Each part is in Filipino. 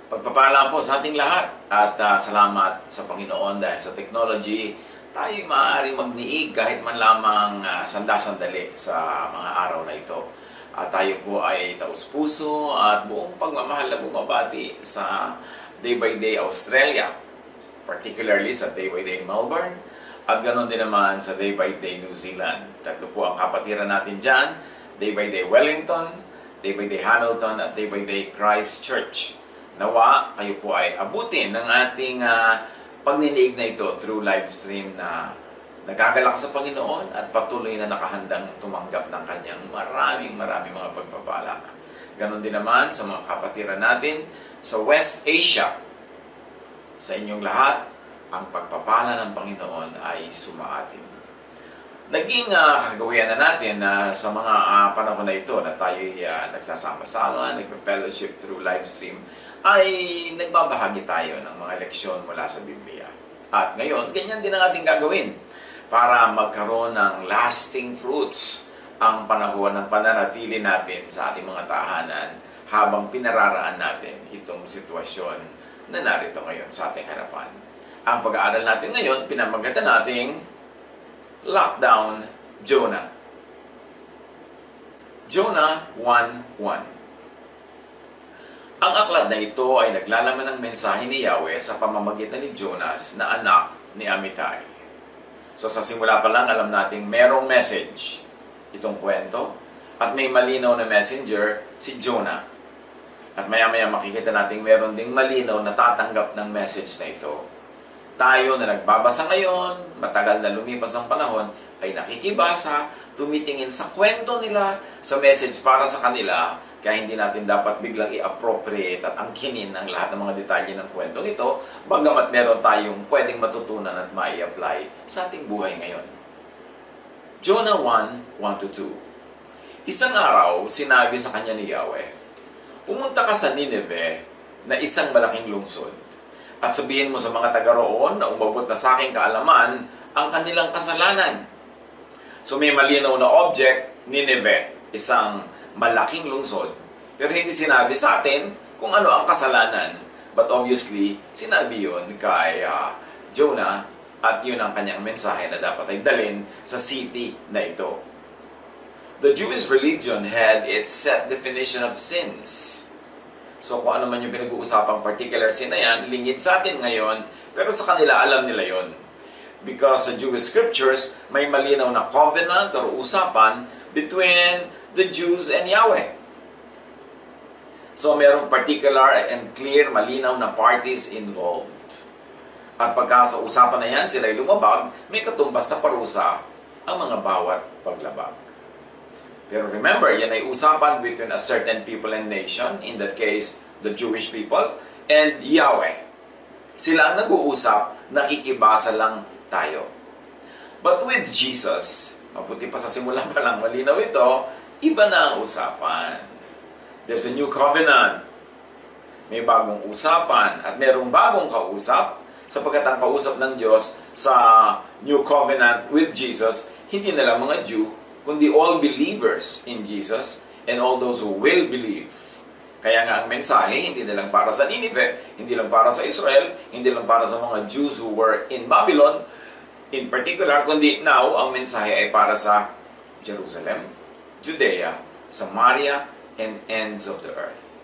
Pagpapala po sa ating lahat at salamat sa Panginoon dahil sa technology, tayo maaaring magniig kahit man lamang sanda-sandali sa mga araw na ito. At tayo po ay taus-puso at buong pagmamahal na bumabati sa Day by Day Australia, particularly sa Day by Day Melbourne, at ganoon din naman sa Day by Day New Zealand. Tatlo po ang kapatiran natin dyan, Day by Day Wellington, Day by Day Hamilton, at Day by Day Christchurch. Nawa, kayo po ay abutin ng ating pagninig na ito through live stream na nagagalak sa Panginoon at patuloy na nakahandang tumanggap ng kanyang maraming mga pagpapala. Ganon din naman sa mga kapatiran natin sa West Asia. Sa inyong lahat, ang pagpapala ng Panginoon ay sumaatin. Naging kagawian na natin sa mga panahon na ito na tayo nagsasama-sama, nag-fellowship through live stream, ay nagbabahagi tayo ng mga leksyon mula sa Biblia. At ngayon, ganyan din ang ating gagawin para magkaroon ng lasting fruits ang panahon ng pananatili natin sa ating mga tahanan habang pinararaan natin itong sitwasyon na narito ngayon sa ating harapan. Ang pag-aaral natin ngayon, pinamagatan nating Lockdown Jonah. Jonah 1:1. Ang aklat na ito ay naglalaman ng mensahe ni Yahweh sa pamamagitan ni Jonas na anak ni Amittai. So sa simula pa lang alam nating merong message itong kwento at may malinaw na messenger si Jonah. At maya-maya makikita nating meron ding malinaw na tatanggap ng message na ito. Tayo na nagbabasa ngayon, matagal na lumipas ang panahon, ay nakikibasa, tumitingin sa kwento nila, sa message para sa kanila, kaya hindi natin dapat biglang i-appropriate at angkinin ang lahat ng mga detalye ng kwentong ito, bagamat meron tayong pwedeng matutunan at mai-apply sa ating buhay ngayon. Jonah 1:1-2. Isang araw, sinabi sa kanya ni Yahweh, "Pumunta ka sa Nineveh na isang malaking lungsod, at sabihin mo sa mga taga roon na umabot na sa aking kaalaman ang kanilang kasalanan." So may malinaw na object, Nineveh, isang malaking lungsod. Pero hindi sinabi sa atin kung ano ang kasalanan. But obviously, sinabi yun kay Jonah at yun ang kanyang mensahe na dapat ay dalhin sa city na ito. The Jewish religion had its set definition of sins. So kung ano man yung pinag-uusapang particular sin na yan, lingid sa atin ngayon, pero sa kanila alam nila yon. Because sa Jewish scriptures, may malinaw na covenant or usapan between the Jews and Yahweh. So merong particular and clear, malinaw na parties involved. At pagka sa usapan na yan, sila'y lumabag, may katumbas na parusa ang mga bawat paglabag. Pero remember, yan ay usapan between a certain people and nation, in that case, the Jewish people, and Yahweh. Sila ang nag-uusap, nakikibasa lang tayo. But with Jesus, mabuti pa sa simula pa lang malinaw ito, iba na ang usapan. There's a new covenant. May bagong usapan at merong bagong kausap sapagkat ang kausap ng Diyos sa new covenant with Jesus, hindi na lang mga Jew, kundi all believers in Jesus and all those who will believe. Kaya nga ang mensahe, hindi na lang para sa Nineveh, hindi lang para sa Israel, hindi lang para sa mga Jews who were in Babylon, in particular, kundi now, ang mensahe ay para sa Jerusalem, Judea, Samaria, and ends of the earth.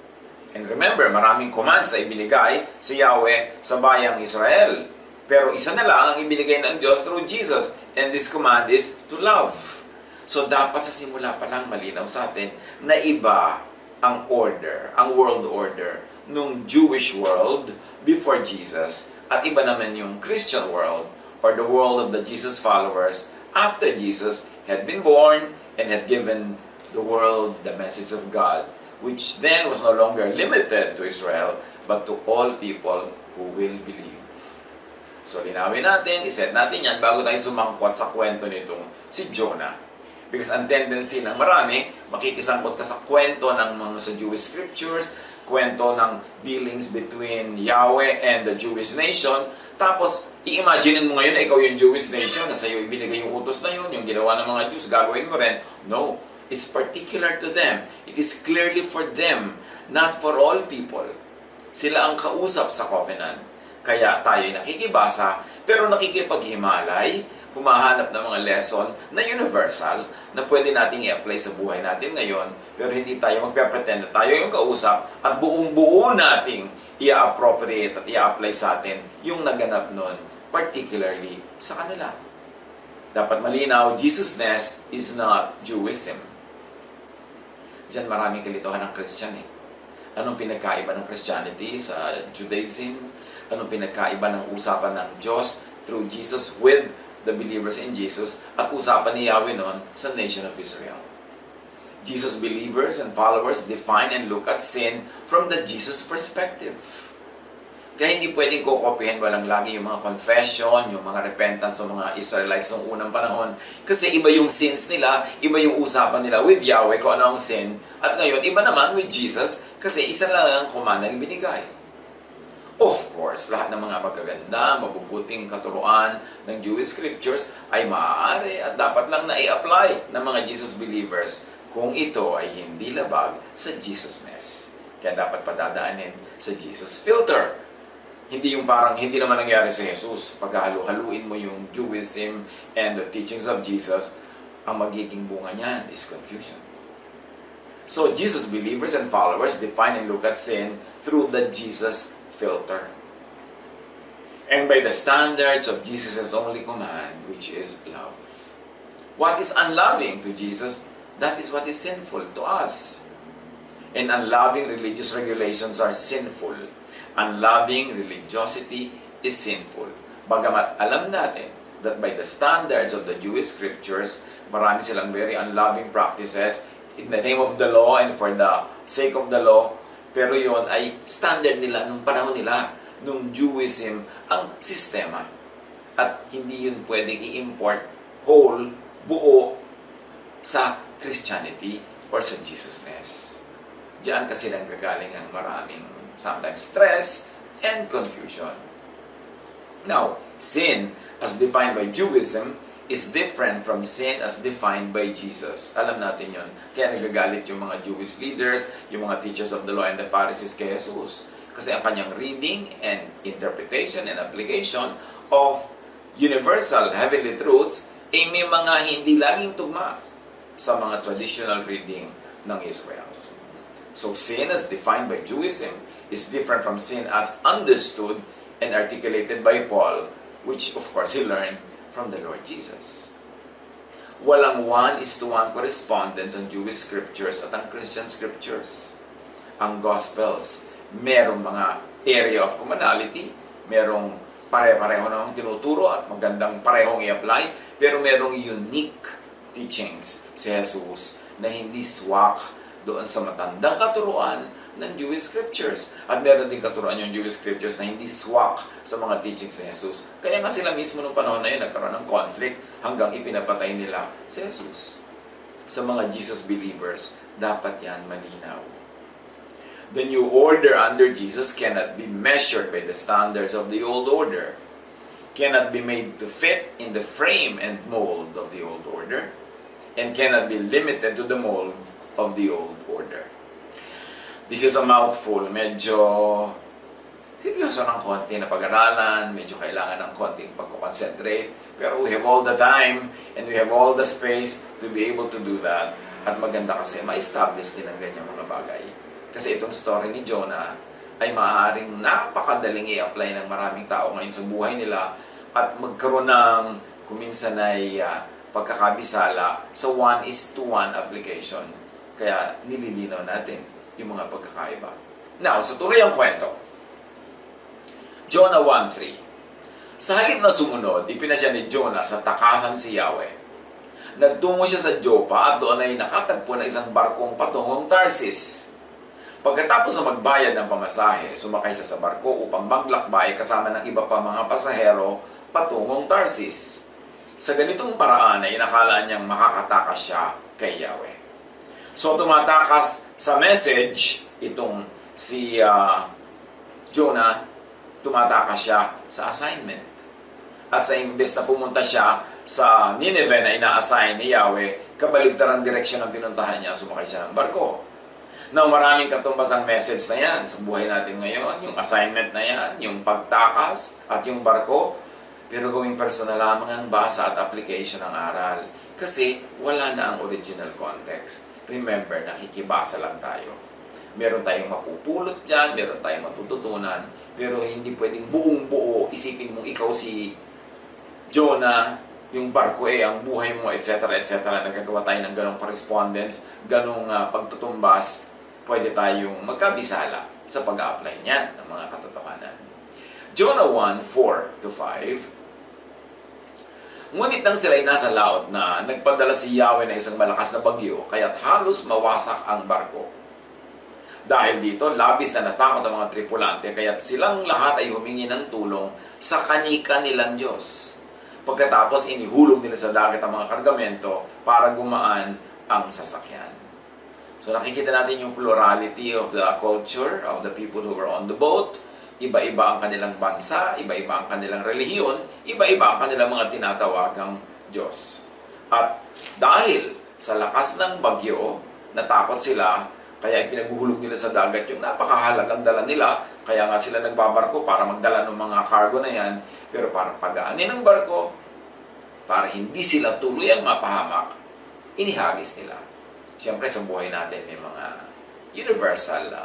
And remember, maraming commands na ibinigay si Yahweh sa bayang Israel. Pero isa na lang ang ibinigay ng Diyos through Jesus. And this command is to love. So dapat sa simula pa lang malinaw sa atin na iba ang order, ang world order nung Jewish world before Jesus at iba naman yung Christian world or the world of the Jesus followers after Jesus had been born and had given the world the message of God, which then was no longer limited to Israel, but to all people who will believe. So linawin natin, iset natin yan bago tayo sumangkot sa kwento nitong si Jonah. Because ang tendency ng marami, makikisangkot ka sa kwento ng mga sa Jewish scriptures, kwento ng dealings between Yahweh and the Jewish nation, tapos i-imaginein mo ngayon na ikaw yung Jewish nation, na sa'yo ibinigay yung utos na yun, yung ginawa ng mga Jews, gagawin mo rin. No. It's particular to them. It is clearly for them, not for all people. Sila ang kausap sa covenant. Kaya tayo'y nakikibasa, pero nakikipaghimalay, humahanap ng mga lesson na universal na pwede nating i-apply sa buhay natin ngayon, pero hindi tayo magpe-pretend na tayo yung kausap at buong-buo nating i-appropriate at i-apply sa atin yung naganap nun, particularly sa kanila. Dapat malinaw, Jesusness is not Jewism. Diyan maraming kalituhan ng Christian eh. Anong pinagkaiba ng Christianity sa Judaism? Anong pinagkaiba ng usapan ng Diyos through Jesus with the believers in Jesus at usapan ni Yahweh noon sa nation of Israel? Jesus believers and followers define and look at sin from the Jesus perspective. Kaya hindi pwedeng kukopihin walang lagi yung mga confession, yung mga repentance ng mga Israelites noong unang panahon. Kasi iba yung sins nila, iba yung usapan nila with Yahweh kung ano ang sin. At ngayon, iba naman with Jesus kasi isa lang ang command na ibinigay. Of course, lahat ng mga magaganda, mabubuting katuruan ng Jewish scriptures ay maaari at dapat lang na i-apply ng mga Jesus believers kung ito ay hindi labag sa Jesusness. Kaya dapat padadaanin sa Jesus filter. Hindi yung parang hindi naman nangyari sa Jesus. Paghahalu-haluin mo yung Jewism and the teachings of Jesus, ang magiging bunga niyan is confusion. So, Jesus believers and followers define and look at sin through the Jesus filter. And by the standards of Jesus' only command, which is love. What is unloving to Jesus, that is what is sinful to us. And unloving religious regulations are sinful. Unloving religiosity is sinful. Bagamat alam natin that by the standards of the Jewish scriptures, marami silang very unloving practices in the name of the law and for the sake of the law. Pero yon ay standard nila nung panahon nila, nung Jewism ang sistema. At hindi yun pwedeng i-import whole, buo sa Christianity or sa Jesusness. Diyan kasi nang gagaling ang maraming sometimes stress and confusion. Now, sin as defined by Judaism is different from sin as defined by Jesus. Alam natin yon. Kaya nagagalit yung mga Jewish leaders, yung mga teachers of the law and the Pharisees kay Jesus. Kasi ang kanyang reading and interpretation and application of universal heavenly truths ay may mga hindi laging tugma sa mga traditional reading ng Israel. So sin as defined by Judaism is different from sin as understood and articulated by Paul, which of course he learned from the Lord Jesus. Walang 1:1 correspondence ang Jewish scriptures at ang Christian scriptures. Ang Gospels, merong mga area of commonality, merong pare-pareho namang tinuturo at magandang parehong i-apply, pero merong unique teachings si Jesus na hindi swak doon sa matandang katuruan ng Jewish scriptures. At meron din katuruan yung Jewish scriptures na hindi swak sa mga teachings ni Jesus. Kaya nga sila mismo nung panahon na yun nagkaroon ng conflict hanggang ipinapatay nila si Jesus. Sa mga Jesus believers, dapat yan malinaw. The new order under Jesus cannot be measured by the standards of the old order. Cannot be made to fit in the frame and mold of the old order. And cannot be limited to the mold of the old order. This is a mouthful. Medyo seryoso ng konti na pag-aralan, medyo kailangan ng konting pagko-concentrate. Pero we have all the time and we have all the space to be able to do that. At maganda kasi ma-establish din ang ganyang mga bagay. Kasi itong story ni Jonah ay maaaring napakadaling i-apply ng maraming tao ngayon sa buhay nila at magkaroon ng kuminsan ay pagkakabisala sa 1:1 application. Kaya nililinaw natin yung mga pagkakaiba. Now, sa tuloy ang kwento. Jonah 1:3. Sa halip na sumunod, ipinasya ni Jonah sa takasan si Yahweh. Nagtungo siya sa Joppa at doon ay nakatagpo ng isang barkong patungong Tarsis. Pagkatapos na magbayad ng pamasahe, sumakay siya sa barko upang maglakbay kasama ng iba pa mga pasahero patungong Tarsis. Sa ganitong paraan ay inakala niyang makakatakas siya kay Yahweh. So tumatakas sa message itong si Jonah, tumatakas siya sa assignment. At sa imbes na pumunta siya sa Nineveh na ina-assign ni Yahweh, kabaligtarang direksyon ang pinuntahan niya, sumakay siya ng barko. Now, maraming katumbas ang message na yan sa buhay natin ngayon, yung assignment na yan, yung pagtakas at yung barko. Pero gawing personal lamang ang basa at application ng aral. Kasi wala na ang original context. Remember, nakikibasa lang tayo. Meron tayong mapupulot dyan, meron tayong matututunan, pero hindi pwedeng buong-buo, isipin mong ikaw si Jonah, yung barko ang buhay mo, etc. etc. Nagagawa tayo ng ganong correspondence, ganong pagtutumbas, pwede tayong magkabisala sa pag-a-apply niyan ng mga katotohanan. Jonah 1:4-5. Ngunit nang sila'y nasa laot na, nagpadala si Yahweh na isang malakas na bagyo, kaya't halos mawasak ang barko. Dahil dito, labis na natakot ang mga tripulante, kaya't silang lahat ay humingi ng tulong sa kani-kanilang Diyos. Pagkatapos, inihulog nila sa dagat ang mga kargamento para gumaan ang sasakyan. So nakikita natin yung plurality of the culture of the people who were on the boat. Iba-iba ang kanilang bansa, iba-iba ang kanilang relihiyon, iba-iba ang kanilang mga tinatawagang Diyos. At dahil sa lakas ng bagyo, natakot sila, kaya pinaguhulog nila sa dagat yung napakahalagang dala nila. Kaya nga sila nagbabarko para magdala ng mga cargo na yan. Pero para pagaanin ng barko, para hindi sila tuluyang mapahamak, inihagis nila. Siyempre sa buhay natin may mga universal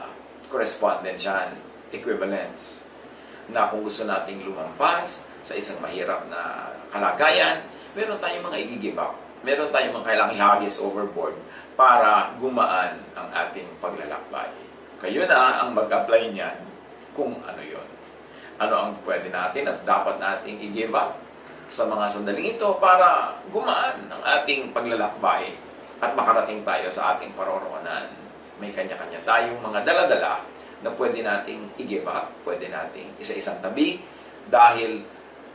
correspondence yan, equivalence, na kung gusto nating lumampas sa isang mahirap na kalagayan, meron tayong mga i-give up. Meron tayong mga kailangang ihagis overboard para gumaan ang ating paglalakbay. Kayo na ang mag-apply niyan kung ano yon. Ano ang pwede natin at dapat nating i-give up sa mga sandaling ito para gumaan ang ating paglalakbay at makarating tayo sa ating paroroonan. May kanya-kanya tayong mga dala-dala na pwede nating i-give up, pwede nating isa-isang tabi dahil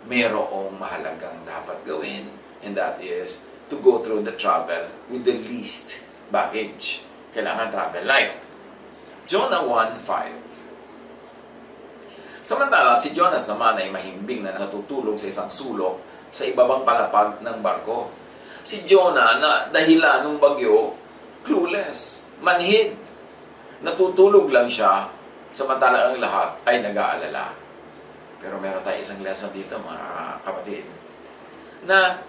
mayroong mahalagang dapat gawin, and that is to go through the travel with the least baggage. Kailangan travel light. Jonah 1:5. Samantala, si Jonas naman ay mahimbing na natutulog sa isang sulok sa ibabang palapag ng barko. Si Jonah na dahilan ng bagyo, clueless, manhid. Natutulog lang siya, samantala ang lahat ay nag-aalala. Pero meron tayo isang lesson dito, mga kapatid, na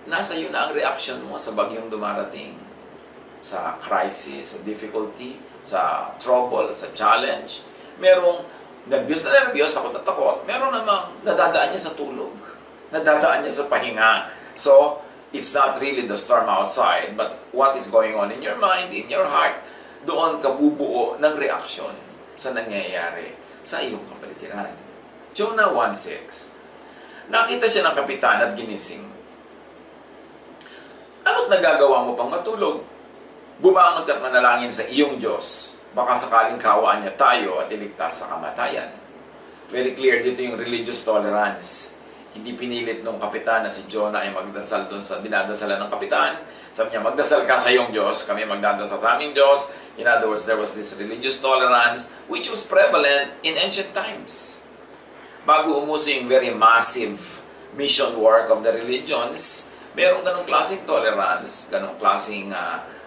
nasa iyo na ang reaction mo sa bagyong dumarating, sa crisis, sa difficulty, sa trouble, sa challenge. Merong nervyos na nervyos, takot na takot. Meron namang nadadaan niya sa tulog, nadadaan niya sa pahinga. So, it's not really the storm outside, but what is going on in your mind, in your heart, doon ka bubuo ng reaksyon sa nangyayari sa iyong kapaligiran. Jonah 1:6. Nakita siya ng kapitan at ginising. Ano't nagagawa mo pang matulog? Bumangon ka't manalangin sa iyong Diyos. Baka sakaling kawaan niya tayo at iligtas sa kamatayan. Very clear dito yung religious tolerance. Hindi pinilit nung kapitan na si Jonah ay magdasal doon sa dinadasalan ng kapitan. Sabi niya, magdasal ka sa iyong Diyos, kami magdadasal sa aming Diyos. In other words, there was this religious tolerance which was prevalent in ancient times. Bago umuso yung very massive mission work of the religions, merong ganong klaseng tolerance, ganong klaseng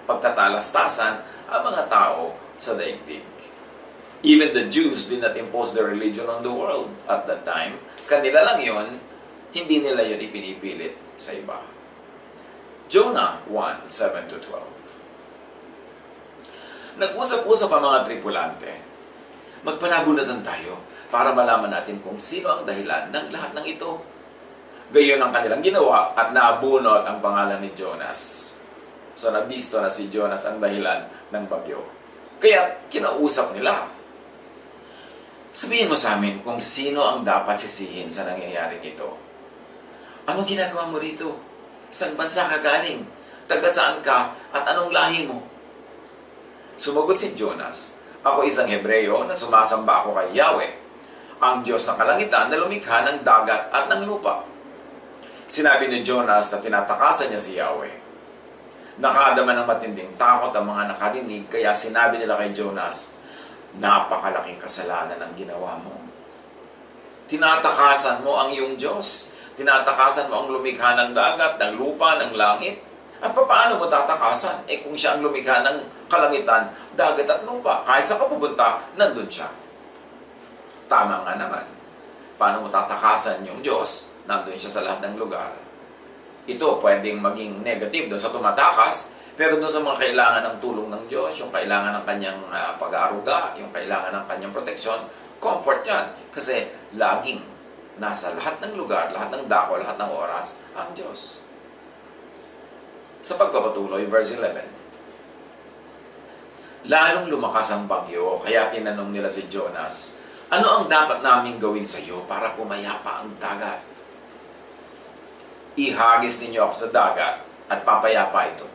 pagtatalastasan ang mga tao sa daigdig. Even the Jews did not impose their religion on the world at that time. Kanila lang yun, hindi nila yun ipinipilit sa iba. Jonah 1:7-12. Nag-usap-usap ang mga tripulante. Magpanabunatan tayo para malaman natin kung sino ang dahilan ng lahat ng ito. Gayon ang kanilang ginawa at naabunot ang pangalan ni Jonas. So nabisto na si Jonas ang dahilan ng bagyo. Kaya kinausap nila. Sabihin mo sa amin kung sino ang dapat sisihin sa nangyayaring ito. Ano ginagawa mo rito? Saan bansa ka galing? Taga saan ka? At anong lahi mo? Sumagot si Jonas, ako isang Hebreo na sumasamba ako kay Yahweh, ang Diyos ng kalangitan na lumikha ng dagat at ng lupa. Sinabi ni Jonas na tinatakasan niya si Yahweh. Nakadama ng matinding takot ang mga nakarinig, kaya sinabi nila kay Jonas, napakalaking kasalanan ang ginawa mo. Tinatakasan mo ang iyong Diyos. Tinatakasan mo ang lumikha ng dagat, ng lupa, ng langit. At paano mo tatakasan? Kung siya ang lumikha ng kalangitan, dagat at lupa, kahit sa kapupunta, nandun siya. Tama nga naman. Paano mo tatakasan yung Diyos? Nandun siya sa lahat ng lugar. Ito pwedeng maging negative doon sa tumatakas, pero doon sa mga kailangan ng tulong ng Diyos, yung kailangan ng kanyang pag-aaruga, yung kailangan ng kanyang proteksyon, comfort yan. Kasi laging nasa lahat ng lugar, lahat ng dako, lahat ng oras, ang Diyos. Sa pagpapatuloy, verse 11, lalong lumakas ang bagyo, kaya tinanong nila si Jonas, ano ang dapat naming gawin sa iyo para pumayapa ang dagat? Ihagis ninyo ako sa dagat at papayapa ito.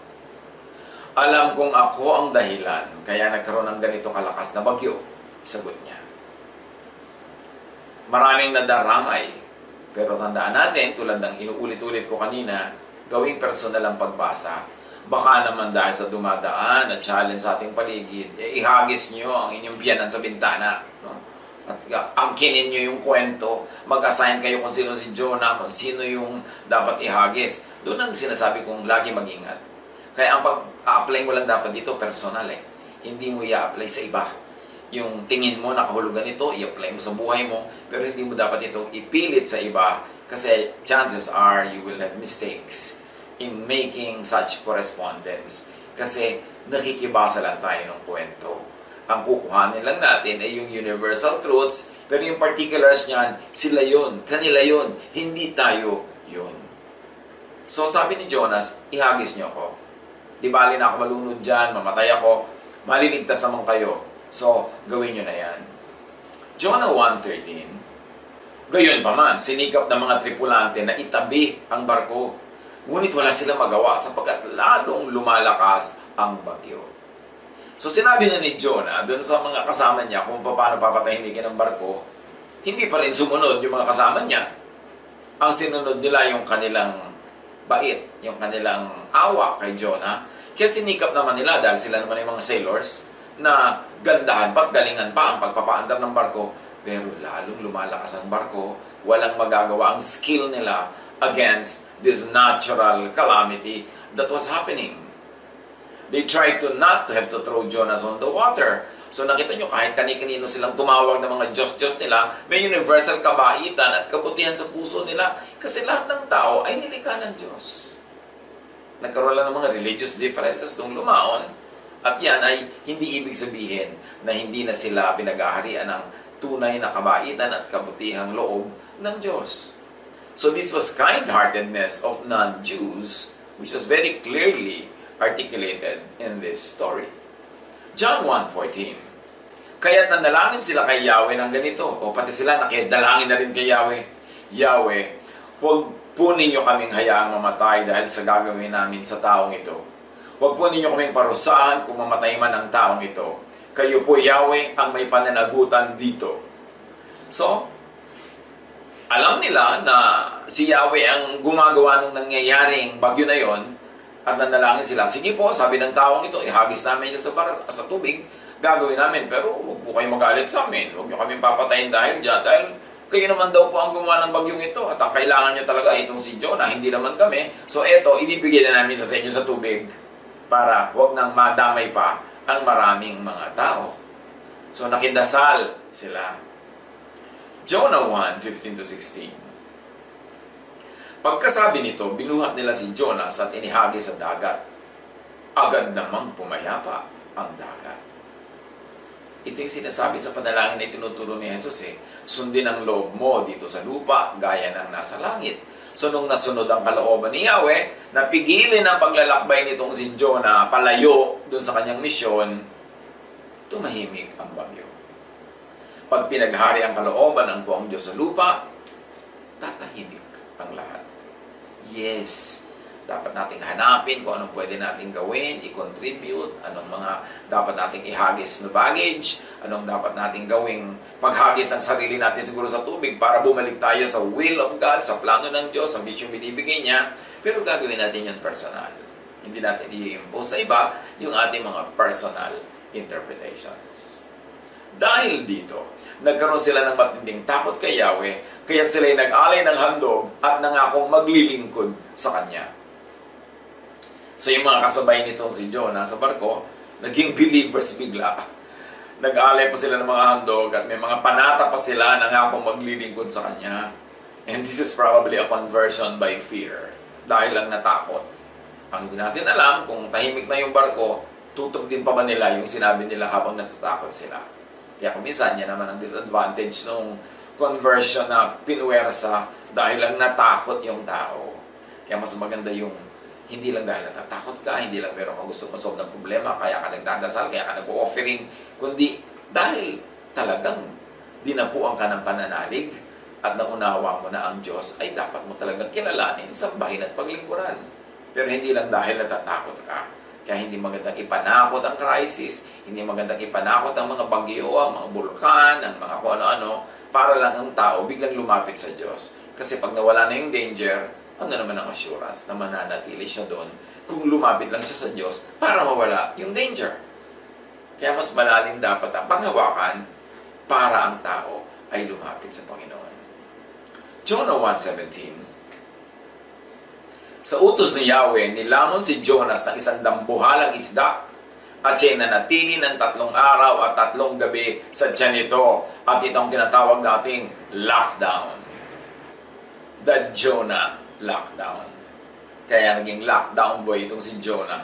Alam kong ako ang dahilan, kaya nagkaroon ng ganito kalakas na bagyo, sagot niya. Maraming nadaramay, pero tandaan natin, tulad ng inuulit-ulit ko kanina, gawing personal ang pagbasa. Baka naman dahil sa dumadaan at challenge sa ating paligid, ihagis nyo ang inyong biyanan sa bintana. No? At angkinin nyo yung kwento, mag-assign kayo kung sino si Jonah, kung sino yung dapat ihagis. Doon ang sinasabi kong lagi mag-ingat. Kaya ang pag-apply mo lang dapat dito, personal eh. Hindi mo i-apply sa iba. Yung tingin mo, nakahulugan ito, i-apply mo sa buhay mo, pero hindi mo dapat itong ipilit sa iba kasi chances are you will have mistakes in making such correspondence. Kasi nakikibasa lang tayo ng kwento. Ang kukuhanin lang natin ay yung universal truths, pero yung particulars niyan, sila yun, kanila yun, hindi tayo yun. So sabi ni Jonas, ihagis niyo ako. Di bali na ako malunod dyan, mamatay ako, maliligtas naman kayo. So, gawin nyo na yan. Jonah 1:13, gayon pa man, sinikap ng mga tripulante na itabi ang barko. Ngunit wala silang magawa sapagkat lalong lumalakas ang bagyo. So sinabi na ni Jonah doon sa mga kasama niya kung paano papatahimikin ang barko, hindi pa rin sumunod yung mga kasama niya. Ang sinunod nila yung kanilang bait, yung kanilang awa kay Jonah. Kaya sinikap naman nila dahil sila naman yung mga sailors na gandahan pa at galingan pa ang pagpapaandar ng barko. Pero lalong lumalakas ang barko, walang magagawa ang skill nila against this natural calamity that was happening. They tried to not to have to throw Jonas on the water. So nakita nyo, kahit kani-kanino silang tumawag ng mga Diyos-Diyos nila, may universal kabaitan at kabutihan sa puso nila. Kasi lahat ng tao ay nilikha ng Diyos. Nagkaroon lang ng mga religious differences nung lumaon. At yan ay hindi ibig sabihin na hindi na sila pinag-aharian ng tunay na kabaitan at kabutihang loob ng Diyos. So this was kind-heartedness of non-Jews, which is very clearly articulated in this story. John 1:14, kaya't nanalangin sila kay Yahweh ng ganito, o pati sila nakidalangin na rin kay Yahweh, Yahweh, huwag po ninyo kaming hayaang mamatay dahil sa gagawin namin sa taong ito. Huwag po ninyo kaming parusahan kung mamatay man ang taong ito. Kayo po, Yahweh, ang may pananagutan dito. So, alam nila na si Yahweh ang gumagawa ng nangyayaring bagyo na yon at nanalangin sila. Sige po, sabi ng taong ito, ihagis namin siya sa tubig, gagawin namin. Pero huwag po kayo magalit sa amin. Huwag nyo kami papatayin dahil dyan. Dahil kayo naman daw po ang gumawa ng bagyong ito at ang kailangan nyo talaga itong si Jonah, hindi naman kami. So eto, ibibigay na namin sa inyo sa tubig para huwag nang madamay pa ang maraming mga tao. So nakindasal sila. Jonah 1:15-16. Pagkasabi nito, binuhat nila si Jonas at inihagis sa dagat. Agad namang pumayapa ang dagat. Ito yung sinasabi sa panalangin na tinuturo ni Jesus eh. Sundin ang loob mo dito sa lupa, gaya ng nasa langit. So nung nasunod ang kalooban ni Yahweh, napigilin ang paglalakbay nitong si Jonah palayo dun sa kanyang misyon, tumahimik ang bagyo. Pag pinaghari ang kalooban ng buong Diyos sa lupa, tatahimik ang lahat. Yes, dapat nating hanapin kung anong pwede nating gawin, i-contribute, anong mga dapat nating ihagis na baggage, anong dapat nating gawing paghagis ng sarili natin siguro sa tubig para bumalik tayo sa will of God, sa plano ng Diyos, sa mission binibigay niya, pero gagawin natin yun personal. Hindi natin i-impose sa iba yung ating mga personal interpretations. Dahil dito, nagkaroon sila ng matinding takot kay Yahweh, kaya sila'y nag-alay ng handog at nangakong maglilingkod sa Kanya. So yung mga kasabay nitong si Jonah sa barko, naging believers bigla. Nag-alay pa sila ng mga handog at may mga panata pa sila na nga kung maglilingkod sa kanya. And this is probably a conversion by fear. Dahil lang natakot. Ang hindi natin alam, kung tahimik na yung barko, tutok din pa ba nila yung sinabi nila habang natatakot sila. Kaya kung minsan, yan naman ang disadvantage ng conversion na pinuwersa dahil lang natakot yung tao. Kaya mas maganda yung hindi lang dahil natatakot ka, hindi lang meron kang gusto masolve ng problema, kaya ka nagdadasal, kaya ka nag-offering, kundi dahil talagang dinapuan ka ng pananalig at naunawa mo na ang Diyos ay dapat mo talagang kilalanin, sambahin at paglingkuran. Pero hindi lang dahil natatakot ka. Kaya hindi magandang ipanakot ang crisis, hindi magandang ipanakot ang mga bagyo, ang mga bulkan, ang mga kung ano-ano, para lang ang tao biglang lumapit sa Diyos. Kasi pag nawala na yung danger, ano naman ang assurance na mananatili siya doon kung lumapit lang siya sa Diyos para mawala yung danger. Kaya mas malalim dapat ang panghawakan para ang tao ay lumapit sa Panginoon. Jonah 1:17. Sa utos ni Yahweh, nilamon si Jonas ng isang dambuhalang isda at siya'y nanatili ng 3 araw at 3 gabi sa tiyan nito. At itong tinatawag nating lockdown. The Jonah lockdown. Kaya naging lockdown boy itong si Jonah.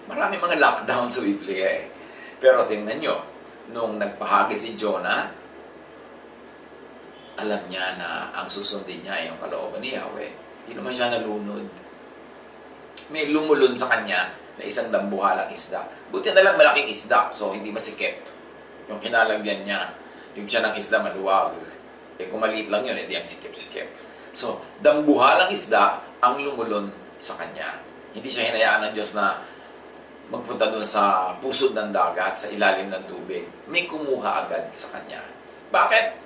Marami mga lockdown sa Biblia eh. Pero tingnan nyo, nung nagpahagi si Jonah, alam niya na ang susundin niya ay yung kalooban ni Yahweh. Hindi naman siya nalunod. May lumulun sa kanya na isang dambuhalang isda. Buti na lang malaking isda, so hindi masikip. Yung kinalagyan niya, yung tiyan ng isda maluwag. Eh kung maliit lang yun, hindi ang sikip-sikip. So, dambuhalang isda ang lumulun sa kanya. Hindi siya hinayaan ng Diyos na magpunta doon sa pusod ng dagat, sa ilalim ng tubig. May kumuha agad sa kanya. Bakit?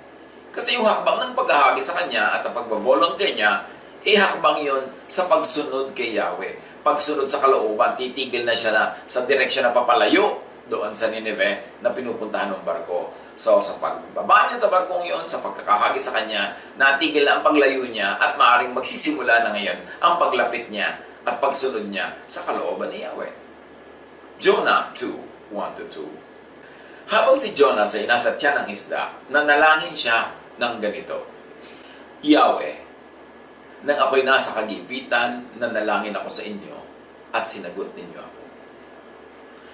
Kasi yung hakbang ng paghahagi sa kanya at ang pag-volunteer niya, hakbang yun sa pagsunod kay Yahweh. Pagsunod sa kalooban, titigil na siya na sa direksyon na papalayo doon sa Nineveh na pinupuntahan ng barko. So, sa pagbaba niya sa barkong yon, sa pagkakahagi sa kanya, natigil na ang paglayo niya at maaaring magsisimula na ngayon ang paglapit niya at pagsunod niya sa kalooban ni Yahweh. Jonah 2:1-2. Habang si Jonah ay nasa tiyan ng isda, nanalangin siya ng ganito. Yahweh, nang ako'y nasa kagipitan, nanalangin ako sa inyo at sinagot ninyo ako.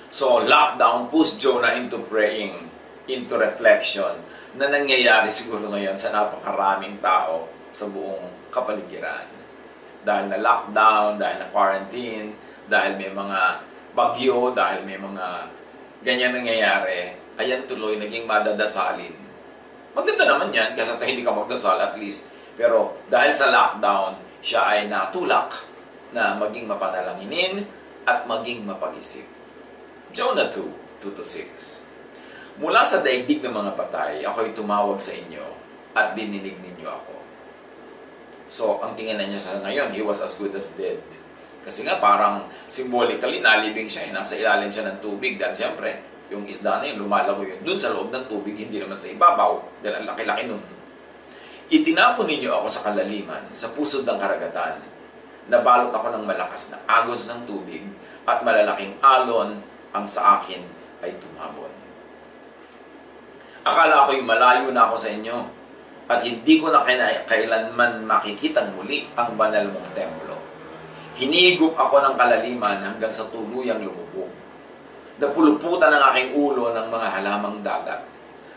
So, lockdown pushed Jonah into praying, into reflection na nangyayari siguro ngayon sa napakaraming tao sa buong kapaligiran. Dahil na lockdown, dahil na quarantine, dahil may mga bagyo, dahil may mga ganyan nangyayari, ayan tuloy naging madadasalin. Maganda naman yan, kasi sa hindi ka magdasal at least. Pero dahil sa lockdown, siya ay natulak na maging mapanalanginin at maging mapag-isip. Jonah 2:2-6. Mula sa daigdig ng mga patay, ako'y tumawag sa inyo at dininig ninyo ako. So, ang tingin na niya sa ngayon, he was as good as dead. Kasi nga parang symbolically, nalibing siya, nasa ilalim siya ng tubig. Dahil siyempre, yung isda na yun, lumalago yun. Doon sa loob ng tubig, hindi naman sa ibabaw. Dahil ang laki-laki nun. Itinapon ninyo ako sa kalaliman, sa pusod ng karagatan. Nabalot ako ng malakas na agos ng tubig at malalaking alon ang sa akin ay tumabon. Akala ko'y malayo na ako sa inyo at hindi ko na kailanman makikitang muli ang banal mong templo. Hinigop ako ng kalaliman hanggang sa tuluyang lumubog. Napuluputan ang aking ulo ng mga halamang dagat.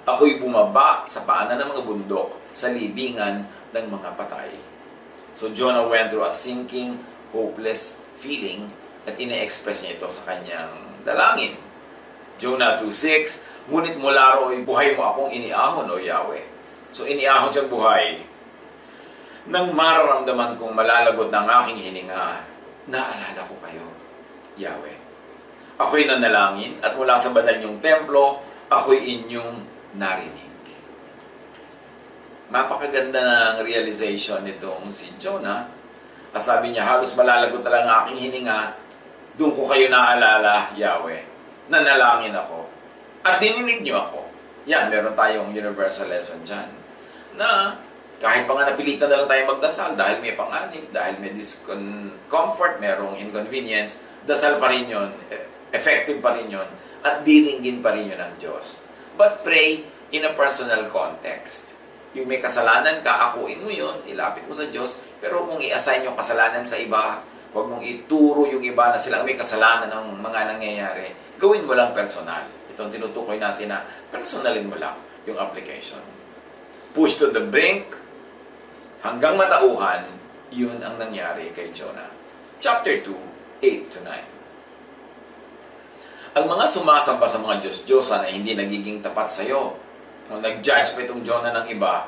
Ako'y bumaba sa paanan ng mga bundok sa libingan ng mga patay. So Jonah went through a sinking, hopeless feeling at ine-express niya ito sa kanyang dalangin. Jonah 2:6, ngunit mula ro'y buhay mo akong iniahon, O Yahweh. So iniahon siyang buhay. Nang mararamdaman kong malalagot ng aking hininga, naalala ko kayo, Yahweh. Ako'y nanalangin at mula sa banal niyong templo, ako'y inyong narinig. Napakaganda ng realization nitong si Jonah. At sabi niya, halos malalagot na lang ang aking hininga, doon ko kayo naalala, Yahweh. Nanalangin ako. At dininig niyo ako. Yan, meron tayong universal lesson dyan. Na kahit pa nga napilitan na lang tayo magdasal dahil may panganib, dahil may discomfort, merong inconvenience, dasal pa rin yun, effective pa rin yun, at diringgin pa rin yun ng Diyos. But pray in a personal context. Yung may kasalanan ka, akuin mo yun, ilapit mo sa Diyos, pero huwag mong i-assign yung kasalanan sa iba, huwag mong ituro yung iba na silang may kasalanan ng mga nangyayari. Gawin mo lang personal. Ito ang tinutukoy natin na personalin mo lang yung application. Push to the brink, hanggang matauhan, yun ang nangyari kay Jonah. Chapter 2, 8 to 9. Ang mga sumasamba sa mga Diyos-Diyosan ay hindi nagiging tapat sa iyo. Kung nag-judge pa itong Jonah ng iba,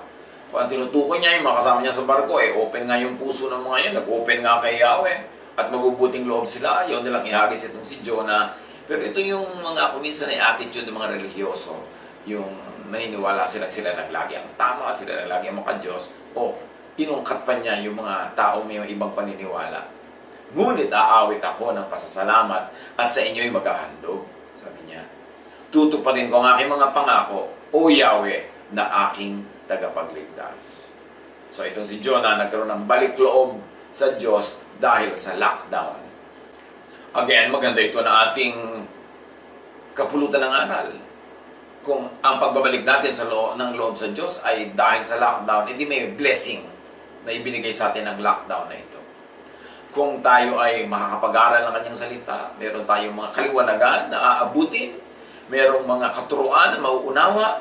kung ang tinutukoy niya, yung mga kasama niya sa barko, open nga yung puso ng mga yun, nag-open nga kay Yahweh, at mabubuting loob sila, yun nilang ihagis itong si Jonah. Pero ito yung mga kuminsan ay attitude ng mga religyoso, yung naniniwala sila naglagi ang tama, sila naglagi ang maka-Diyos, o inungkat pa niya yung mga tao may ibang paniniwala. Ngunit aawit ako ng pasasalamat at sa inyo'y maghahandog, sabi niya. Tutuparin ko ang aking mga pangako, O Yahweh, na aking tagapagligtas. So itong si Jonah nagkaroon ng balik-loob sa Diyos dahil sa lockdown. Again, maganda ito na ating kapulutan ng aral. Kung ang pagbabalik natin sa loob sa Diyos ay dahil sa lockdown, hindi may blessing na ibinigay sa atin ng lockdown na ito. Kung tayo ay makakapag-aral ng kanyang salita, meron tayong mga kaliwanagan na aabutin, merong mga katuruan na mauunawa,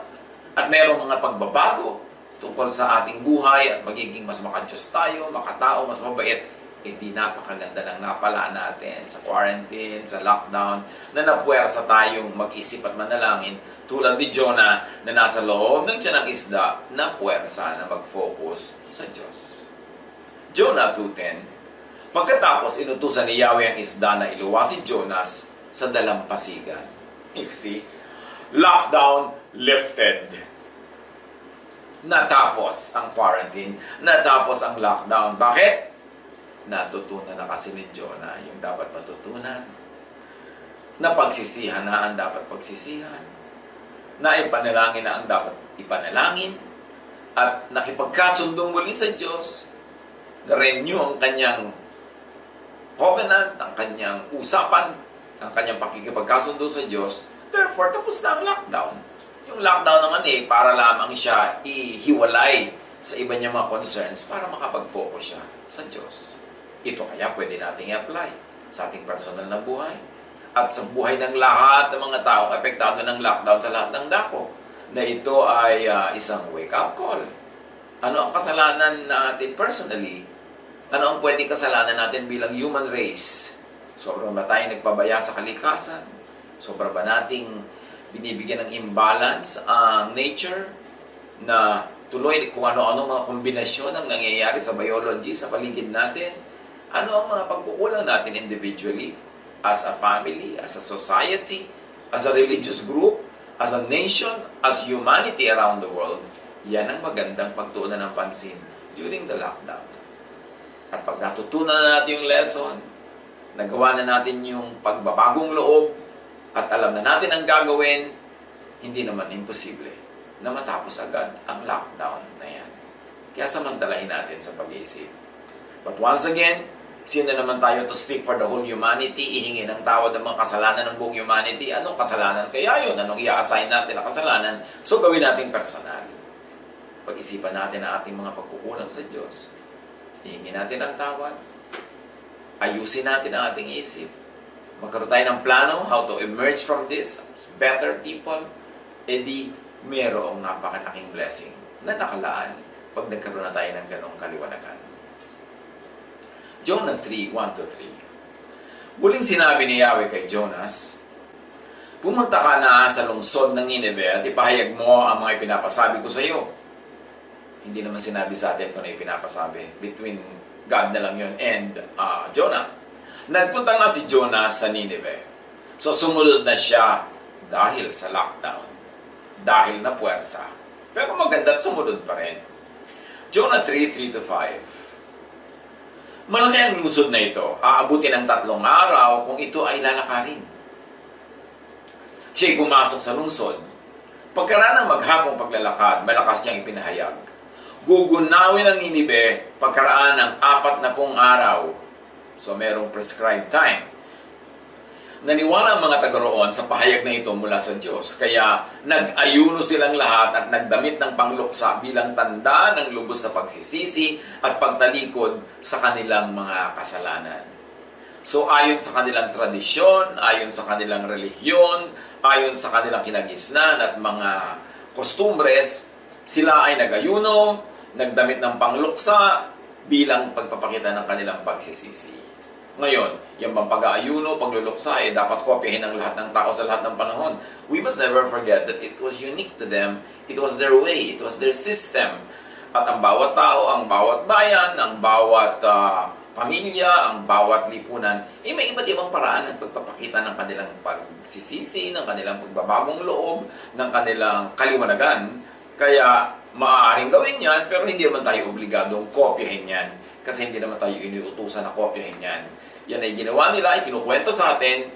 at merong mga pagbabago tungkol sa ating buhay at magiging mas maka-Diyos tayo, makatao, mas mabait, di napakaganda ng napala natin sa quarantine, sa lockdown, na napuwersa tayong mag-isip at manalangin tulad ni Jonah na nasa loob ng tiyan ng isda, napuwersa na mag-focus sa Diyos. Jonah 2:10. Pagkatapos inutusan ni Yahweh ang isda na iluwa si Jonas sa dalampasigan. You see? Lockdown lifted. Natapos ang quarantine. Natapos ang lockdown. Bakit? Natutunan na kasi ni Jonah yung dapat matutunan. Napagsisihan na ang dapat pagsisihan. Naipanalangin na ang dapat ipanalangin. At nakipagkasundong muli sa Diyos. Na-renew ang kanyang covenant, ang kanyang usapan, ang kanyang pakikipagkasundo sa Diyos. Therefore, tapos na ang lockdown. Yung lockdown naman para lamang siya ihiwalay sa iba niyang mga concerns para makapag-focus siya sa Diyos. Ito kaya pwede nating i-apply sa ating personal na buhay at sa buhay ng lahat ng mga taong apektado ng lockdown sa lahat ng dako, na ito ay isang wake-up call. Ano ang kasalanan natin personally? Ano ang pwedeng kasalanan natin bilang human race? Sobrang ba tayo nagpabaya sa kalikasan? Sobrang ba nating binibigyan ng imbalance ang nature na tuloy kung ano-ano mga kombinasyon ang nangyayari sa biology, sa paligid natin? Ano ang mga pagkukulang natin individually, as a family, as a society, as a religious group, as a nation, as humanity around the world? Yan ang magandang pagtuunan ng pansin during the lockdown. At pag natutunan na natin yung lesson, nagawa na natin yung pagbabagong loob, at alam na natin ang gagawin, hindi naman imposible na matapos agad ang lockdown na yan. Kaya samantalahin natin sa pag-iisip. But once again, sino naman tayo to speak for the whole humanity, ihingi ng tawad ng mga kasalanan ng buong humanity? Anong kasalanan kaya yun? Anong i-assign natin na kasalanan? So gawin natin personal. Pag-isipan natin ang ating mga pagkukulang sa Diyos. Ihingi natin ang tawad. Ayusin natin ang ating isip. Magkaroon tayo ng plano how to emerge from this as better people, merong napakalaking blessing na nakalaan pag nagkaroon na tayo ng ganong kaliwanagan. Jonah 3:1-3. Muling sinabi ni Yahweh kay Jonas, pumunta ka na sa lungsod ng Nineveh at ipahayag mo ang mga ipinapasabi ko sa iyo. Hindi naman sinabi sa atin kung ano ipinapasabi. Between God na lang yun and Jonah. Nagpunta na si Jonah sa Nineveh. So sumunod na siya dahil sa lockdown. Dahil na puwersa. Pero maganda't sumunod pa rin. Jonah 3:3-5. Malaki ang lungsod na ito. Aabutin ng 3 araw kung ito ay lalakarin. Siya'y pumasok sa lungsod. Pagkaraan ng maghapong paglalakad, malakas niyang ipinahayag. Gugunawin ang Nineveh pagkaraan ng 40 araw. So, merong prescribed time. Naniwala ang mga taga roon sa pahayag na ito mula sa Diyos, kaya nag-ayuno silang lahat at nagdamit ng pangluksa bilang tanda ng lubos sa pagsisisi at pagtalikod sa kanilang mga kasalanan. So ayon sa kanilang tradisyon, ayon sa kanilang relihiyon, ayon sa kanilang kinagisnan at mga kostumbres, sila ay nag-ayuno, nagdamit ng pangluksa bilang pagpapakita ng kanilang pagsisisi. Ngayon, yung bang pag-aayuno, pagluluksa, dapat kopyahin ng lahat ng tao sa lahat ng panahon. We must never forget that it was unique to them. It was their way. It was their system. At ang bawat tao, ang bawat bayan, ang bawat pamilya, ang bawat lipunan, may iba't ibang paraan ng pagpapakita ng kanilang pagsisisi, ng kanilang pagbabagong loob, ng kanilang kaliwanagan. Kaya, maaaring gawin yan, pero hindi naman tayo obligadong kopyahin yan. Kasi hindi naman tayo iniutusan na kopyahin yan. Yan ay ginawa nila, ay kinukwento sa atin,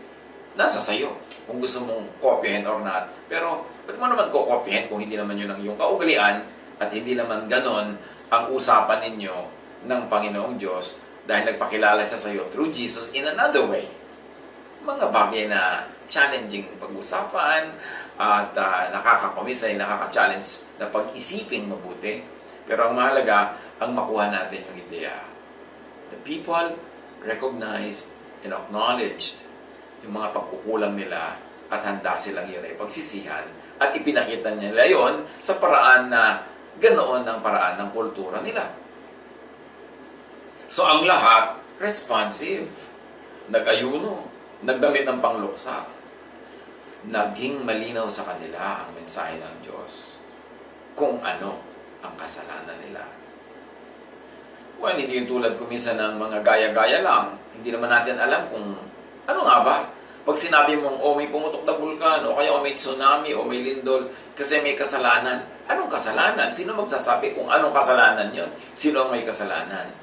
nasa sayo kung gusto mong kopyahin or not. Pero, ba't mo naman kokopyahin kung hindi naman yun ang iyong kaugalian at hindi naman ganon ang usapan ninyo ng Panginoong Diyos dahil nagpakilala siya sa iyo through Jesus in another way. Mga bagay na challenging pag-usapan at nakakapamisay, nakaka-challenge na pag-isipin mabuti. Pero ang mahalaga, ang makuha natin yung ideya. The people recognized and acknowledged yung mga pagkukulang nila at handa silang yun ay pagsisihan at ipinakita nila yon sa paraan na ganoon ang paraan ng kultura nila. So ang lahat, responsive. Nag-ayuno, nagdamit ng pangluksa. Naging malinaw sa kanila ang mensahe ng Diyos kung ano ang kasalanan nila. Well, hindi yung tulad kuminsan ng mga gaya-gaya lang. Hindi naman natin alam kung ano nga ba. Pag sinabi mong, may pumutok na bulkan, o kaya may tsunami, o may lindol, kasi may kasalanan. Anong kasalanan? Sino magsasabi kung anong kasalanan yon? Sino ang may kasalanan?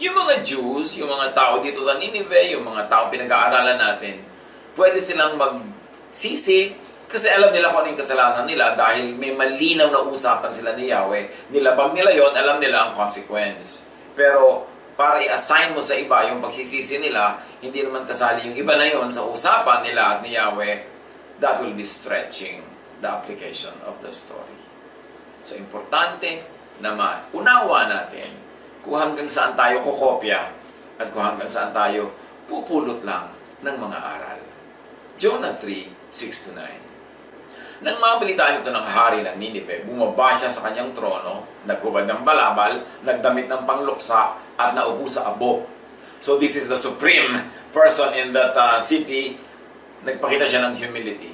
Yung mga Jews, yung mga tao dito sa Nineveh, yung mga tao pinag-aaralan natin, pwede silang magsisi kasi alam nila kung ano yung kasalanan nila dahil may malinaw na usapan sila ni Yahweh. Nilabag nila yon, alam nila ang consequence. Pero para i-assign mo sa iba yung pagsisisi nila, hindi naman kasali yung iba na yon sa usapan nila at ni Yahweh, that will be stretching the application of the story. So, importante na unawa natin kung hanggang saan tayo kukopya at kung hanggang saan tayo pupulot lang ng mga aral. Jonah 3:6-9. Nang mabalitaan ito ng hari ng Nineveh, bumaba siya sa kanyang trono, naghubad ng balabal, nagdamit ng pangluksa, at naupo sa abo. So this is the supreme person in that city. Nagpakita siya ng humility.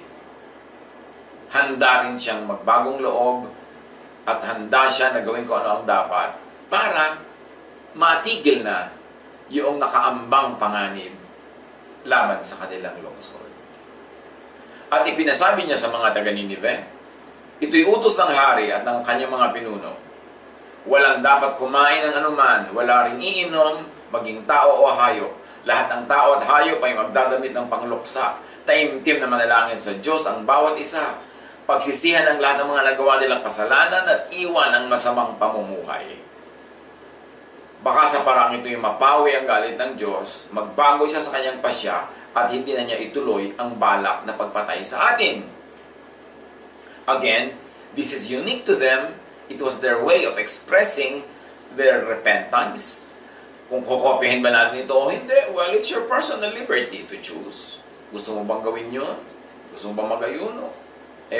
Handa rin siyang magbagong loob at handa siya na gawin kung ano ang dapat para matigil na yung nakaambang panganib laban sa kanilang lungsod. At ipinasabi niya sa mga taga-Nineveh, ito'y utos ng hari at ng kanyang mga pinuno. Walang dapat kumain ng anuman, wala ring iinom, maging tao o hayop. Lahat ng tao at hayop ay magdadamit ng pangluksa. Taimtim na manalangin sa Diyos ang bawat isa. Pagsisihan ang lahat ng mga nagawa nilang kasalanan at iwan ang masamang pamumuhay. Baka sa parang ito'y mapawi ang galit ng Diyos, magbago siya sa kanyang pasya, at hindi na niya ituloy ang balak na pagpatay sa atin. Again, this is unique to them. It was their way of expressing their repentance. Kung kukopyahin ba natin ito o hindi, well, it's your personal liberty to choose. Gusto mo bang gawin yun? Gusto mo bang mag-ayuno?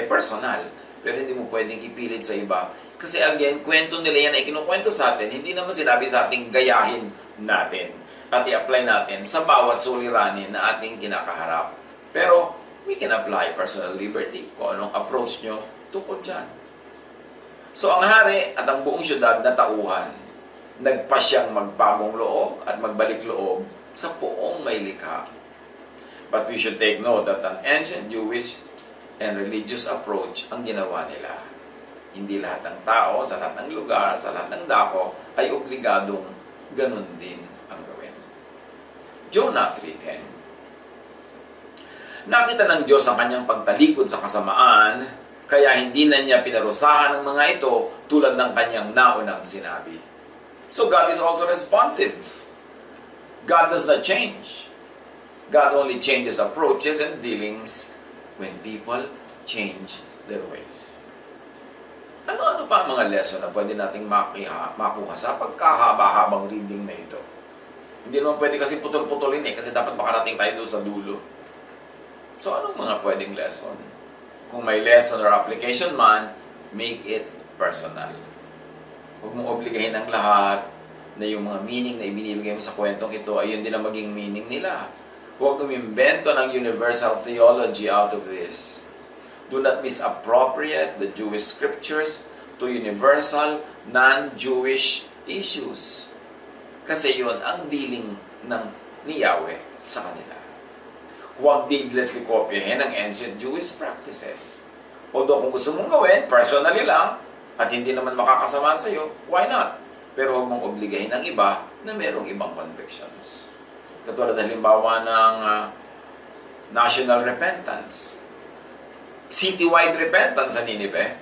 Personal. Pero hindi mo pwedeng ipilit sa iba. Kasi again, kwento nila yan ay kinukwento sa atin. Hindi naman sinabi sa ating gayahin natin at i-apply natin sa bawat suliranin na ating kinakaharap. Pero, we can apply personal liberty kung anong approach nyo tungkol dyan. So, ang hari at ang buong syudad na tauhan, nagpa siyang magbagong loob at magbalik loob sa poong may likha. But we should take note that an ancient Jewish and religious approach ang ginawa nila. Hindi lahat ng tao, sa lahat ng lugar, sa lahat ng dako, ay obligadong ganun din ang gawin. Jonah 3:10. Nakita ng Diyos ang kanyang pagtalikod sa kasamaan, kaya hindi na niya pinarusahan ng mga ito tulad ng kanyang naunang sinabi. So God is also responsive. God does not change. God only changes approaches and dealings when people change their ways. Ano-ano pa ang mga lesson na pwede nating makuha sa pagkahaba-habang reading na ito? Hindi naman pwede kasi putol-putulin kasi dapat makarating tayo doon sa dulo. So, anong mga pwedeng lesson? Kung may lesson or application man, make it personal. Huwag mong obligahin ang lahat na yung mga meaning na ibinibigay mo sa kwentong ito ay yun din ang maging meaning nila. Huwag umimbento ng universal theology out of this. Do not misappropriate the Jewish scriptures to universal, non-Jewish issues. Kasi yun ang dealing ni Yahweh sa kanila. Huwag needlessly kopyahin ang ancient Jewish practices. Although kung gusto mong gawin, personally lang, at hindi naman makakasama sa iyo, why not? Pero huwag mong obligahin ang iba na merong ibang convictions. Katulad halimbawa ng national repentance. Citywide repentance sa Nineveh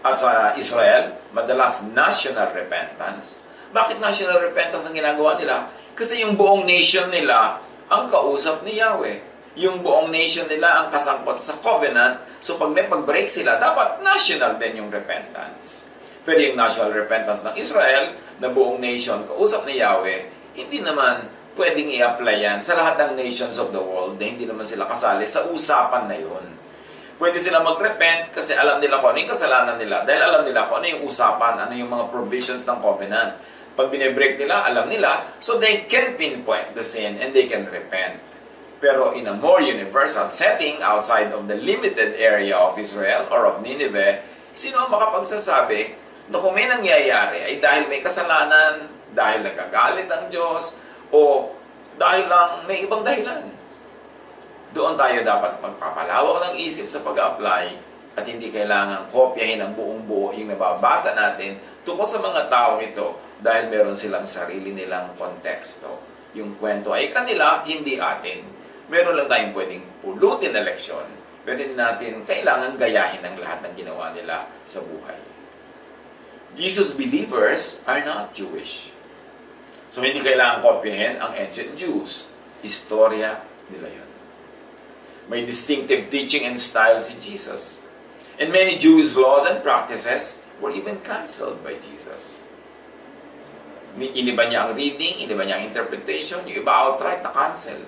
at sa Israel, madalas national repentance. Bakit national repentance ang ginagawa nila? Kasi yung buong nation nila ang kausap ni Yahweh. Yung buong nation nila ang kasangkot sa covenant. So pag may pag-break sila, dapat national din yung repentance. Pero yung national repentance ng Israel, na buong nation kausap ni Yahweh, hindi naman pwedeng i-apply yan sa lahat ng nations of the world na hindi naman sila kasali sa usapan na yun. Pwede sila mag-repent kasi alam nila kung ano yung kasalanan nila. Dahil alam nila kung ano yung usapan, ano yung mga provisions ng covenant. Pag binibreak nila, alam nila, so they can pinpoint the sin and they can repent. Pero in a more universal setting, outside of the limited area of Israel or of Nineveh, sino ang makapagsasabi na kung may nangyayari ay dahil may kasalanan, dahil nagagalit ang Diyos, o dahil lang may ibang dahilan? Doon tayo dapat magpapalawak ng isip sa pag-apply at hindi kailangan kopyahin ang buong-buo yung nababasa natin tungkol sa mga taong ito dahil meron silang sarili nilang konteksto. Yung kwento ay kanila, hindi atin. Meron lang tayong pwedeng pulutin na leksyon, pero hindi natin kailangan gayahin ang lahat ng ginawa nila sa buhay. Jesus believers are not Jewish. So hindi kailangan kopyahin ang ancient Jews. Istorya nila yun. May distinctive teaching and style si Jesus. And many Jewish laws and practices were even cancelled by Jesus. Iniba niya ang reading, iniba niya ang interpretation, yung iba outright na cancel.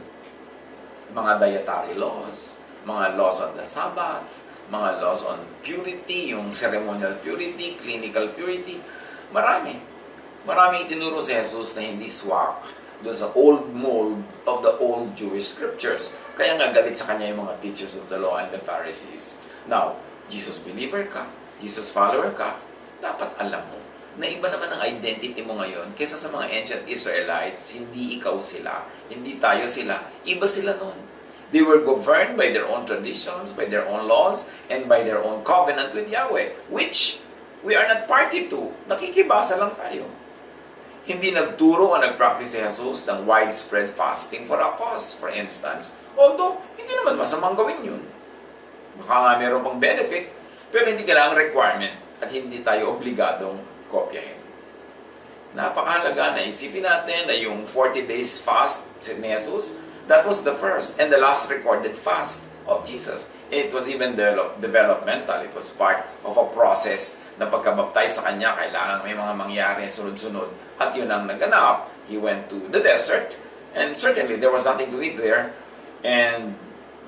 Mga dietary laws, mga laws on the Sabbath, mga laws on purity, yung ceremonial purity, clinical purity, marami. Maraming itinuro si Jesus na hindi swak doon sa old mold of the old Jewish scriptures. Kaya nga galit sa kanya yung mga teachers of the law and the Pharisees. Now, Jesus believer ka, Jesus follower ka, dapat alam mo na iba naman ang identity mo ngayon kaysa sa mga ancient Israelites. Hindi ikaw sila, hindi tayo sila, iba sila noon. They were governed by their own traditions, by their own laws, and by their own covenant with Yahweh, which we are not party to. Nakikibasa lang tayo. Hindi nagturo o nagpractice si Jesus ng widespread fasting for a cause, for instance. Although, hindi naman masamang gawin yun. Baka nga meron pang benefit, pero hindi kailangang requirement at hindi tayo obligadong kopyahin. Napakahalaga na isipin natin na yung 40 days fast ni Jesus, that was the first and the last recorded fast of Jesus. And it was even developmental. It was part of a process na pagkabaptize sa kanya, kailangan may mga mangyari sunod-sunod. At yun ang naganap. He went to the desert, and certainly there was nothing to eat there. And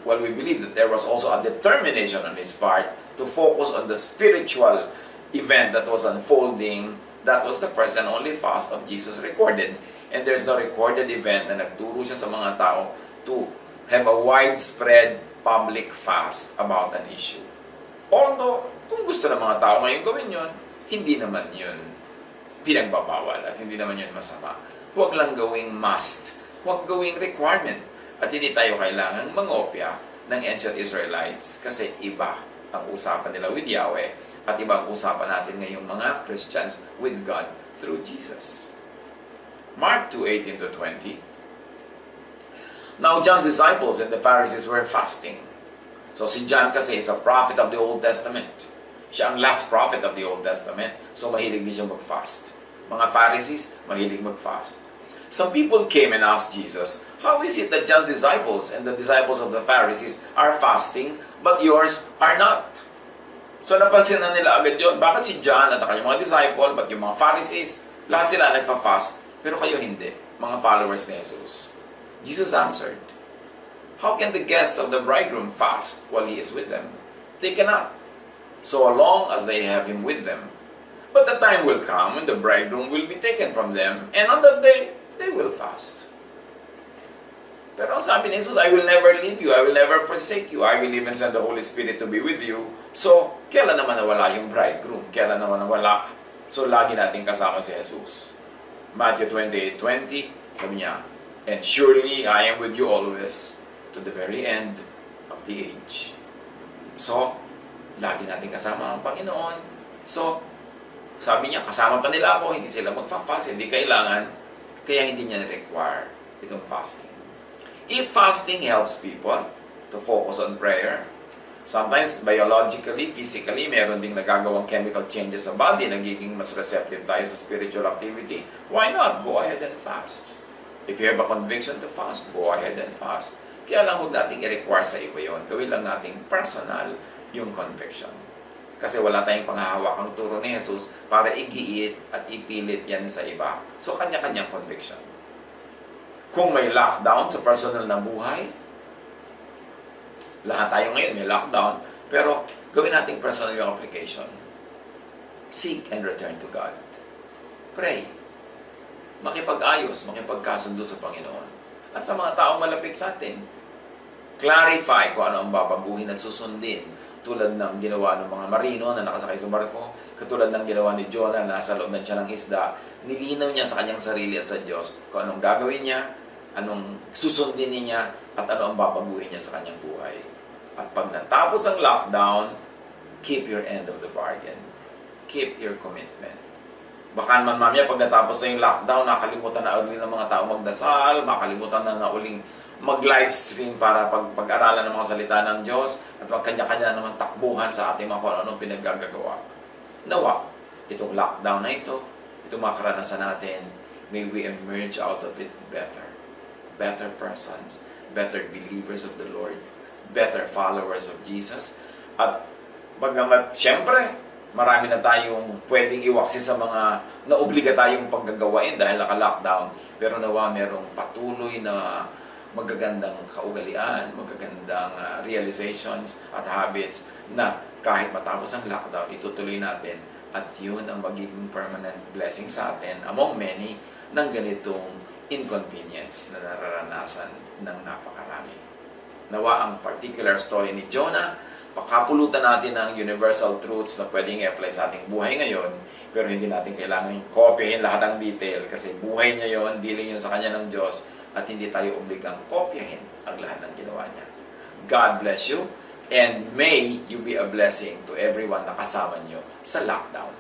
well, we believe that there was also a determination on his part to focus on the spiritual event that was unfolding. That was the first and only fast of Jesus recorded. And there's no recorded event na nagturo siya sa mga tao to have a widespread public fast about an issue. Although, kung gusto ng mga tao ngayon gawin yun, hindi naman yun pinagbabawal at hindi naman yun masama. Huwag lang gawing must. Huwag gawing requirement. At hindi tayo kailangan mangopya ng ancient Israelites kasi iba ang usapan nila with Yahweh at iba ang usapan natin ngayong mga Christians with God through Jesus. Mark 2:18-20. Now John's disciples and the Pharisees were fasting. So si John kasi is a prophet of the Old Testament. Siya ang last prophet of the Old Testament. So mahilig din siya mag-fast. Mga Pharisees, mahilig mag-fast. Some people came and asked Jesus, "How is it that John's disciples and the disciples of the Pharisees are fasting, but yours are not?" So napansin na nila agad yun. Bakit si John at kanyang mga disciple, but yung mga Pharisees, lahat sila nagfa-fast, pero kayo hindi, mga followers ni Jesus? Jesus answered, "How can the guests of the bridegroom fast while he is with them? They cannot, so long as they have him with them. But the time will come when the bridegroom will be taken from them, and on that day, they will fast." Pero ang sabi ni Jesus, "I will never leave you, I will never forsake you, I will even send the Holy Spirit to be with you." So, kailan naman nawala yung bridegroom? Kailan naman nawala? So, lagi natin kasama si Jesus. Matthew 28:20, sabi niya, "And surely I am with you always, to the very end of the age." So, lagi natin kasama ang Panginoon. So, sabi niya, kasama pa nila ako, hindi sila magfa-fast, hindi kailangan, kaya hindi niya require itong fasting. If fasting helps people to focus on prayer, sometimes biologically, physically, meron ding nagagawang chemical changes sa body, nagiging mas receptive tayo sa spiritual activity, why not? Go ahead and fast. If you have a conviction to fast, go ahead and fast. Kaya lang huwag nating i-require sa iba yun. Gawin lang nating personal yung conviction. Kasi wala tayong panghahawakang turo ni Jesus para igiit at ipilit yan sa iba. So, kanya-kanyang conviction. Kung may lockdown sa personal na buhay, lahat tayo ngayon may lockdown, pero gawin nating personal yung application. Seek and return to God. Pray. Makipag-ayos, makipagkasundo sa Panginoon. At sa mga taong malapit sa atin, clarify kung ano ang babaguhin at susundin. Tulad ng ginawa ng mga marino na nakasakay sa barko, katulad ng ginawa ni Jonah na nasa loob ng tiyan ng isda, nilinaw niya sa kanyang sarili at sa Diyos kung anong gagawin niya, anong susundin niya, at ano ang babaguhin niya sa kanyang buhay. At pag natapos ang lockdown, keep your end of the bargain. Keep your commitment. Baka man mamaya pag natapos na yung lockdown, nakalimutan na ulit ng mga tao magdasal, makalimutan na uling mag-livestream para pag-aralan ng mga salita ng Diyos at magkanya-kanya naman takbuhan sa ating mga kung anong pinaggagawa. Nawa, itong lockdown na ito, itong mga karanasan natin, may we emerge out of it better. Better persons, better believers of the Lord, better followers of Jesus. At bagamat, siyempre, marami na tayong pwedeng iwaksi sa mga naobliga tayong paggagawain dahil naka-lockdown. Pero nawa merong patuloy na magagandang kaugalian, magagandang realizations at habits na kahit matapos ang lockdown, itutuloy natin at yun ang magiging permanent blessing sa atin among many ng ganitong inconvenience na nararanasan ng napakarami. Nawa ang particular story ni Jonah, pakapulutan natin ng universal truths na pwedeng i-apply sa ating buhay ngayon, pero hindi natin kailangan kopyahin lahat ng detail kasi buhay niya yon, dealing yun sa kanya ng Diyos, at hindi tayo obligang kopyahin ang lahat ng ginawa niya. God bless you, and may you be a blessing to everyone na kasama niyo sa lockdown.